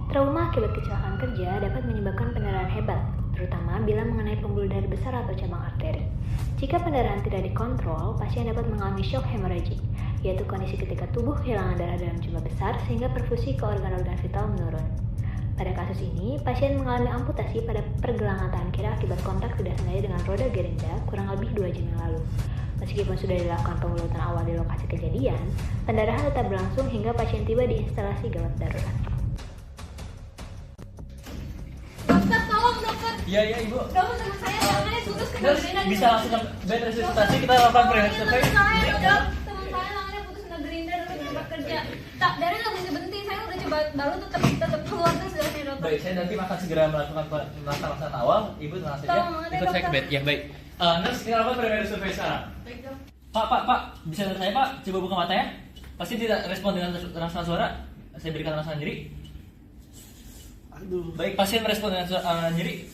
Trauma akibat kecelakaan kerja dapat menyebabkan pendarahan hebat, terutama bila mengenai pembuluh darah besar atau cabang arteri. Jika pendarahan tidak dikontrol, pasien dapat mengalami shock hemorrhagic, yaitu kondisi ketika tubuh kehilangan darah dalam jumlah besar sehingga perfusi ke organ-organ vital menurun. Pada kasus ini, pasien mengalami amputasi pada pergelangan tangan kiri akibat kontak tidak sengaja dengan roda gerinda kurang lebih 2 jam yang lalu. Meskipun sudah dilakukan pemulutan awal di lokasi kejadian, pendarahan tetap berlangsung hingga pasien tiba di instalasi gawat darurat. Dokter, tolong dokter. Iya ibu. Dokter, teman saya tangannya putus kena gerinda. Bisa langsung ke bed resusitasi, kita lakukan pre-survey. Teman saya tangannya putus kena gerinda dokter tempat kerja. Tak, darah nggak bisa berhenti. Saya udah coba baru tetap keluar terus darahnya dokter. Baik, saya nanti akan segera melakukan pemeriksaan awal. Ibu tenang saja. Ikut saya ke bed. Ya baik. Nurse, kita lakukan pre-survey sekarang. Baik dok. Pak, bisa dengar saya Pak? Coba buka matanya. Pasti tidak respon dengan rangsangan suara. Saya berikan rangsangan nyeri. Aduh. Baik, pasien merespon dengan nyeri.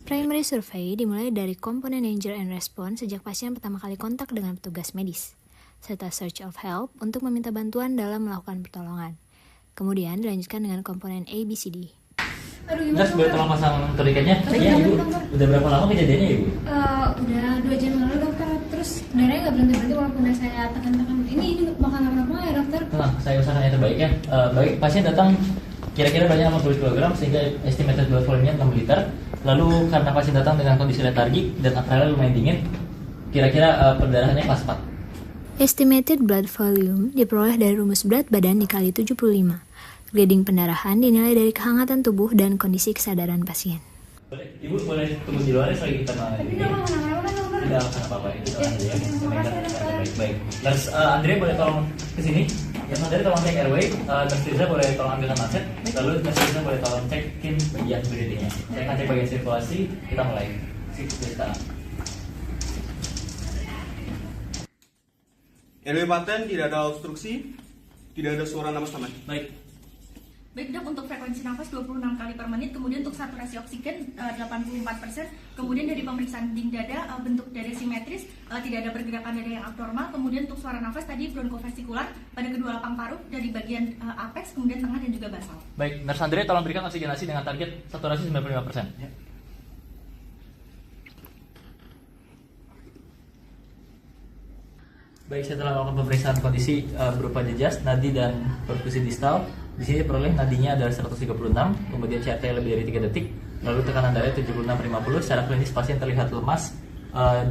Primary survey dimulai dari komponen danger and response sejak pasien pertama kali kontak dengan petugas medis, serta search of help untuk meminta bantuan dalam melakukan pertolongan. Kemudian dilanjutkan dengan komponen ABCD. Aduh, gimana Nurse, boleh tolong pasang turiketnya? Iya ibu. Udah berapa lama kejadiannya ibu? Udah 2 jam lalu dokter. Terus darahnya nggak berhenti walaupun udah saya tekan-tekan. Ini bakal apa ya dokter? Tenang, saya usahakan yang terbaik ya. Baik, pasien datang kira-kira banyak 50 kg sehingga estimated blood volume-nya 6 liter. Lalu karena pasien datang dengan kondisi letargik dan atralnya lumayan dingin, kira-kira perdarahannya kelas 4. Estimated blood volume diperoleh dari rumus berat badan dikali 75. Grading pendarahan dinilai dari kehangatan tubuh dan kondisi kesadaran pasien. Ibu boleh tunggu di luar selagi kita menangani. Tapi nggak apa-apa dokter. Tidak akan apa-apa, itu tenang aja ya. Baik. Terus Andre boleh tolong ke sini. Yang Andre tolong cek airway. Nurse Tirza boleh tolong ambilkan manset. Lalu Nurse Tirza boleh tolong cekin bagian breathing-nya. Saya akan cek bagian sirkulasi. Kita mulai. Sekarang. Airway paten, tidak ada obstruksi, tidak ada suara napas taman. Baik. Baik dok, untuk frekuensi nafas 26 kali per menit, kemudian untuk saturasi oksigen 84%, kemudian dari pemeriksaan dinding dada bentuk dada simetris, tidak ada pergerakan dada yang abnormal, kemudian untuk suara nafas tadi bronkofasikular pada kedua lapang paru dari bagian apex, kemudian tengah dan juga basal. Baik, Nurse Andre tolong berikan oksigenasi dengan target saturasi 95%. Ya. Baik, saya telah melakukan pemeriksaan kondisi berupa jejas, nadi dan perfusi distal. Di sini peroleh nadinya adalah 136, kemudian CRT lebih dari 3 detik, lalu tekanan darah 76/50. Secara klinis pasien terlihat lemas,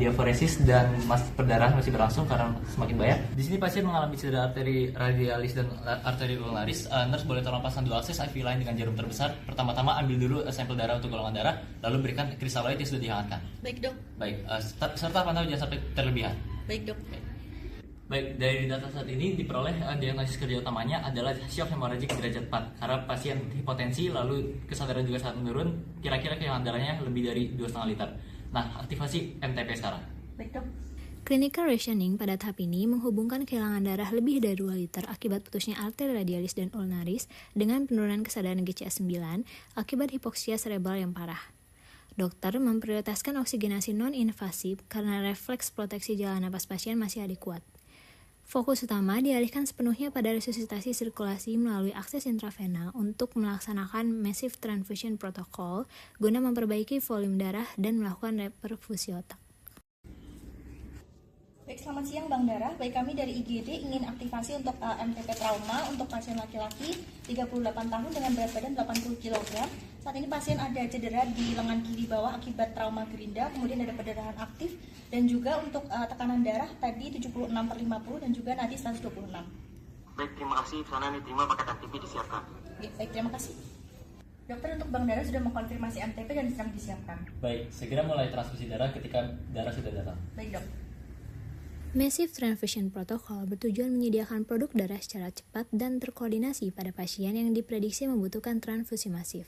diaforesis dan perdarahan masih berlangsung karena semakin banyak. Di sini pasien mengalami cedera arteri radialis dan arteri ulnaris. Nurse boleh tolong pasang dual access IV line dengan jarum terbesar. Pertama-tama ambil dulu sampel darah untuk golongan darah, lalu berikan kristaloid yang sudah dihangatkan. Baik dok. Baik, serta pantau jangan sampai terlebihan. Baik dok. Baik, dari data saat ini diperoleh diagnosis kerja utamanya adalah shock hemorrhagic derajat 4 karena pasien hipotensi lalu kesadaran juga sangat menurun, kira-kira kehilangan darahnya lebih dari 2,5 liter. Nah, aktivasi MTP sekarang. Baik dok. Clinical rationing pada tahap ini menghubungkan kehilangan darah lebih dari 2 liter akibat putusnya arteri radialis dan ulnaris dengan penurunan kesadaran GCS9 akibat hipoksia cerebral yang parah. Dokter memprioritaskan oksigenasi non-invasif karena refleks proteksi jalan napas pasien masih adekuat. Fokus utama dialihkan sepenuhnya pada resusitasi sirkulasi melalui akses intravena untuk melaksanakan massive transfusion protocol guna memperbaiki volume darah dan melakukan reperfusi otak. Baik, selamat siang Bang Dara. Baik, kami dari IGD ingin aktivasi untuk MTP trauma untuk pasien laki-laki 38 tahun dengan berat badan 80 kg. Saat ini pasien ada cedera di lengan kiri bawah akibat trauma gerinda, kemudian ada perdarahan aktif, dan juga untuk tekanan darah tadi 76/50 dan juga nadi 126. Baik, terima kasih. Sana diterima paket MTP disiapkan. Baik, terima kasih. Dokter, untuk Bang Dara sudah mengkonfirmasi MTP dan sedang disiapkan. Baik, segera mulai transfusi darah ketika darah sudah datang. Baik dok. Massive Transfusion Protocol bertujuan menyediakan produk darah secara cepat dan terkoordinasi pada pasien yang diprediksi membutuhkan transfusi masif.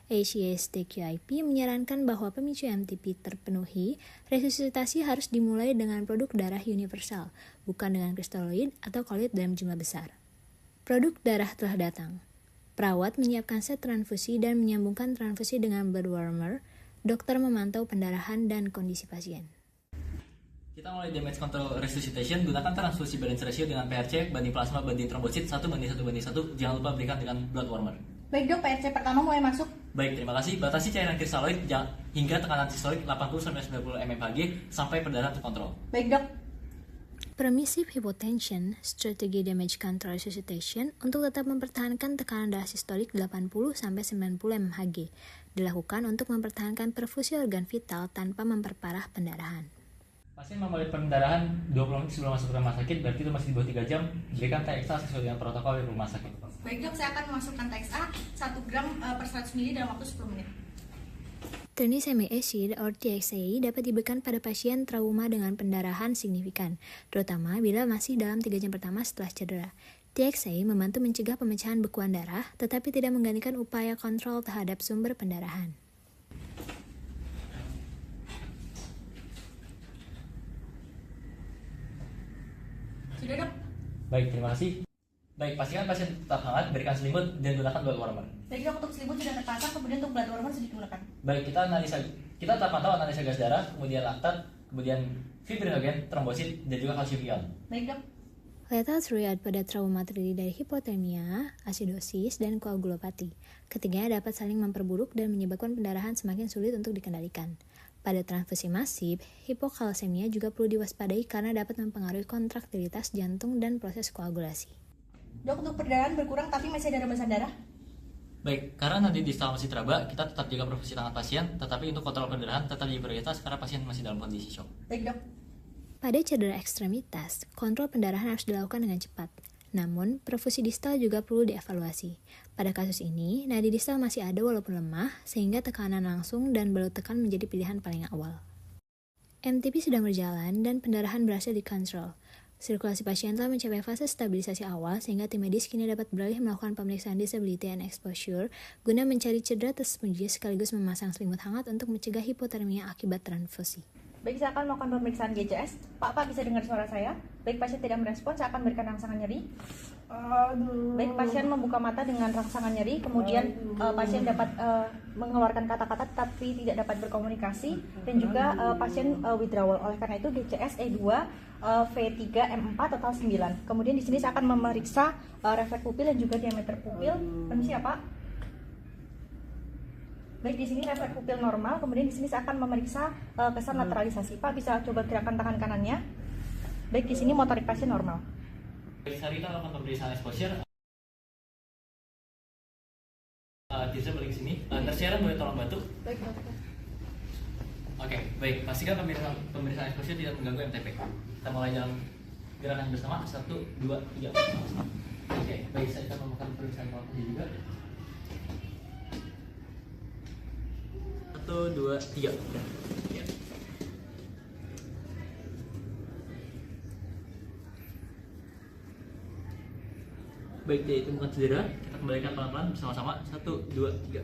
ACSTQIP menyarankan bahwa pemicu MTP terpenuhi, resusitasi harus dimulai dengan produk darah universal, bukan dengan kristaloid atau kolit dalam jumlah besar. Produk darah telah datang. Perawat menyiapkan set transfusi dan menyambungkan transfusi dengan blood warmer. Dokter memantau pendarahan dan kondisi pasien. Kita mulai damage control resuscitation, gunakan transfusi balance ratio dengan PRC banding plasma banding trombosit 1:1:1. Jangan lupa berikan dengan blood warmer. Baik dok, PRC pertama mulai masuk. Baik, terima kasih. Batasi cairan kristaloid hingga tekanan sistolik 80-90 mmHg sampai perdarahan terkontrol. Baik dok. Permissive hypotension, strategi damage control resuscitation untuk tetap mempertahankan tekanan darah sistolik 80-90 mmHg dilakukan untuk mempertahankan perfusi organ vital tanpa memperparah pendarahan. Pasien memulai pendarahan 20 menit sebelum masuk ke rumah sakit, berarti itu masih di bawah 3 jam. Berikan TXA sesuai dengan protokol di rumah sakit. Baik dok, saya akan memasukkan TXA 1 gram per 100 ml dalam waktu 10 menit. Trinisemic acid or TXA dapat diberikan pada pasien trauma dengan pendarahan signifikan, terutama bila masih dalam 3 jam pertama setelah cedera. TXA membantu mencegah pemecahan bekuan darah, tetapi tidak menggantikan upaya kontrol terhadap sumber pendarahan. Sudah dok? Baik, terima kasih. Baik, pastikan pasien tetap hangat, berikan selimut, dan gunakan blood warmer. Baik dok, untuk selimut sudah terpasang, kemudian untuk blood warmer sudah digunakan. Baik, kita tetap pantau analisa gas darah, kemudian laktat, kemudian fibrinogen, trombosit, dan juga kalsium ion. Baik dok. Lethal triad pada trauma terdiri dari hipotermia, asidosis, dan koagulopati. Ketiganya dapat saling memperburuk dan menyebabkan pendarahan semakin sulit untuk dikendalikan. Pada transfusi masif, hipokalsemia juga perlu diwaspadai karena dapat mempengaruhi kontraktilitas jantung dan proses koagulasi. Dok, untuk perdarahan berkurang tapi masih ada rebasan darah. Baik, karena nanti distal masih teraba, kita tetap jaga perfusi tangan pasien, tetapi untuk kontrol pendarahan tetap jadi prioritas karena pasien masih dalam kondisi shock. Baik dok. Pada cedera ekstremitas, kontrol pendarahan harus dilakukan dengan cepat. Namun, perfusi distal juga perlu dievaluasi. Pada kasus ini, nadi distal masih ada walaupun lemah, sehingga tekanan langsung dan balut tekan menjadi pilihan paling awal. MTP sedang berjalan dan pendarahan berhasil dikontrol. Sirkulasi pasien telah mencapai fase stabilisasi awal sehingga tim medis kini dapat beralih melakukan pemeriksaan disability and exposure guna mencari cedera tersembunyi sekaligus memasang selimut hangat untuk mencegah hipotermia akibat transfusi. Baik, saya akan melakukan pemeriksaan GCS. Pak bisa dengar suara saya? Baik, pasien tidak merespon, saya akan berikan rangsangan nyeri. Baik, pasien membuka mata dengan rangsangan nyeri, kemudian pasien dapat mengeluarkan kata-kata tapi tidak dapat berkomunikasi, dan juga pasien withdrawal. Oleh karena itu GCS E2 V3 M4 total 9. Kemudian di sini saya akan memeriksa refleks pupil dan juga diameter pupil. Permisi ya Pak. Baik, di sini refleks pupil normal, kemudian di sini saya akan memeriksa kesan lateralisasi. Pak bisa coba gerakan tangan kanannya. Baik, di sini motorik pasien normal. Baik, hari kita lakukan pemeriksaan exposure. Tiza balik ke sini. Tersiaran boleh tolong bantu. Baik, dokter. Oke, baik. Pastikan pemeriksaan exposure tidak mengganggu MTP. Kita mulai dalam gerakan bersama. 1, 2, 3. Oke, baik. Saya akan melakukan pemeriksaan kalkulasi juga. 1, 2, 3. Ya. Baik, ditemukan cedera. Kita kembalikan pelan-pelan bersama-sama. 1, 2, 3.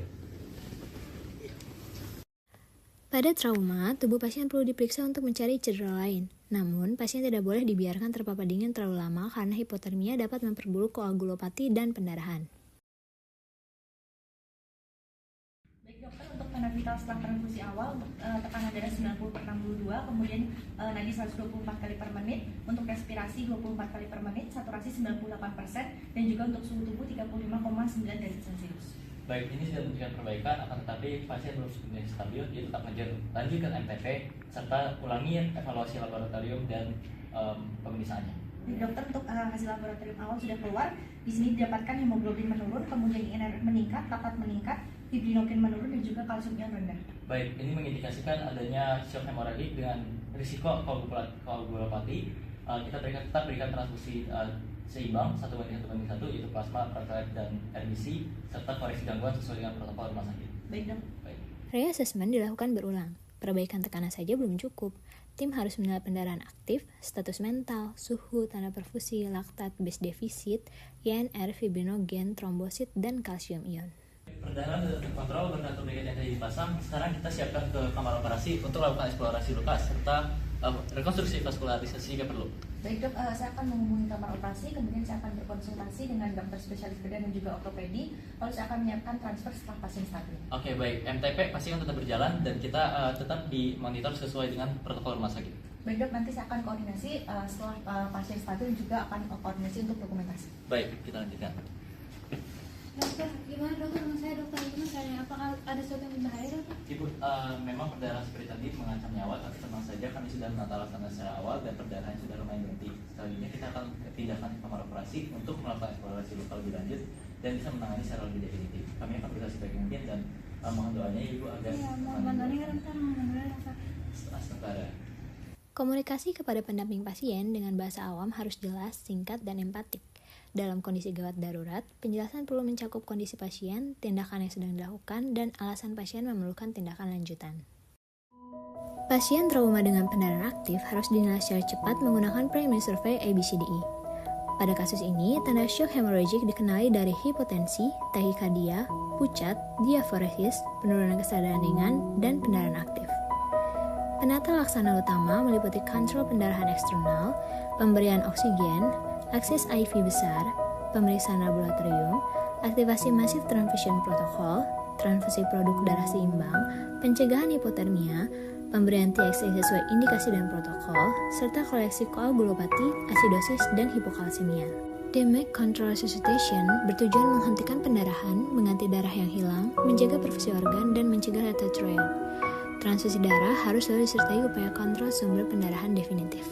Pada trauma, tubuh pasien perlu diperiksa untuk mencari cedera lain. Namun, pasien tidak boleh dibiarkan terpapar dingin terlalu lama karena hipotermia dapat memperburuk koagulopati dan pendarahan. Tekanan vital setelah transfusi awal untuk tekanan darah 90/62, kemudian nadi 124 kali per menit, untuk respirasi 24 kali per menit, saturasi 98%, dan juga untuk suhu tubuh 35,9 derajat Celcius. Baik, ini sudah memberikan perbaikan, akan tetapi pasien belum sepenuhnya stabil, dia tetap lanjutkan MTP serta ulangi evaluasi laboratorium dan pemeriksaannya. Dokter, untuk hasil laboratorium awal sudah keluar. Di sini didapatkan hemoglobin menurun, kemudian INR meningkat, laktat meningkat, fibrinogen menurun, dan juga kalsium ion rendah. Baik, ini mengindikasikan adanya shock hemorragik dengan risiko koagulopati. Kita tetap berikan transfusi seimbang 1:1, yaitu plasma, platelet, dan RBC, serta koreksi gangguan sesuai dengan protokol rumah sakit. Baik dok. Baik. Reassessment dilakukan berulang. Perbaikan tekanan saja belum cukup. Tim harus menilai pendarahan aktif, status mental, suhu, tanda perfusi, laktat, base defisit, INR, fibrinogen, trombosit, dan kalsium ion. Pendarahan sudah terkontrol, bernatur yang tadi dipasang. Sekarang kita siapkan ke kamar operasi untuk melakukan eksplorasi luka serta rekonstruksi vaskularisasi jika perlu. Baik dok, saya akan menghubungi kamar operasi, kemudian saya akan berkonsultasi dengan dokter spesialis bedah dan juga ortopedi, lalu saya akan menyiapkan transfer setelah pasien stabil. Oke, baik. MTP pasti akan tetap berjalan dan kita tetap dimonitor sesuai dengan protokol rumah sakit. Baik dok, nanti saya akan koordinasi setelah pasien stabil, juga akan koordinasi untuk dokumentasi. Baik, kita lanjutkan. Dokter, gimana Gimana dokter? Saya dokter itu saya apakah ada sesuatu yang berbahaya dokter? Ibu, memang perdarahan seperti tadi mengancam nyawa, tapi tenang saja kami sudah menata laksana secara awal dan perdarahan sudah lumayan berhenti. Selanjutnya kita akan pindahkan ke kamar operasi untuk melakukan eksplorasi luka lebih lanjut dan bisa menangani secara lebih definitif. Kami akan berusaha sebaik mungkin dan mohon doanya ibu agar mohon bantuannya kan dokter, mohon bantuannya dokter. Astagfirullah. Komunikasi kepada pendamping pasien dengan bahasa awam harus jelas, singkat, dan empatik. Dalam kondisi gawat darurat, penjelasan perlu mencakup kondisi pasien, tindakan yang sedang dilakukan, dan alasan pasien memerlukan tindakan lanjutan. Pasien trauma dengan pendarahan aktif harus dinilai secara cepat menggunakan primary survey ABCDE. Pada kasus ini, tanda shock hemorrhagic dikenali dari hipotensi, tahikardia, pucat, diaforesis, penurunan kesadaran ringan, dan pendarahan aktif. Penata laksana utama meliputi kontrol pendarahan eksternal, pemberian oksigen, akses IV besar, pemeriksaan laboratorium, aktivasi masif transfusion protokol, transfusi produk darah seimbang, pencegahan hipotermia, pemberian TXA sesuai indikasi dan protokol, serta koleksi koagulopati, asidosis, dan hipokalsemia. DMEC Control Resuscitation bertujuan menghentikan pendarahan, mengganti darah yang hilang, menjaga perfusi organ, dan mencegah hepatotrial. Transfusi darah harus selalu disertai upaya kontrol sumber pendarahan definitif.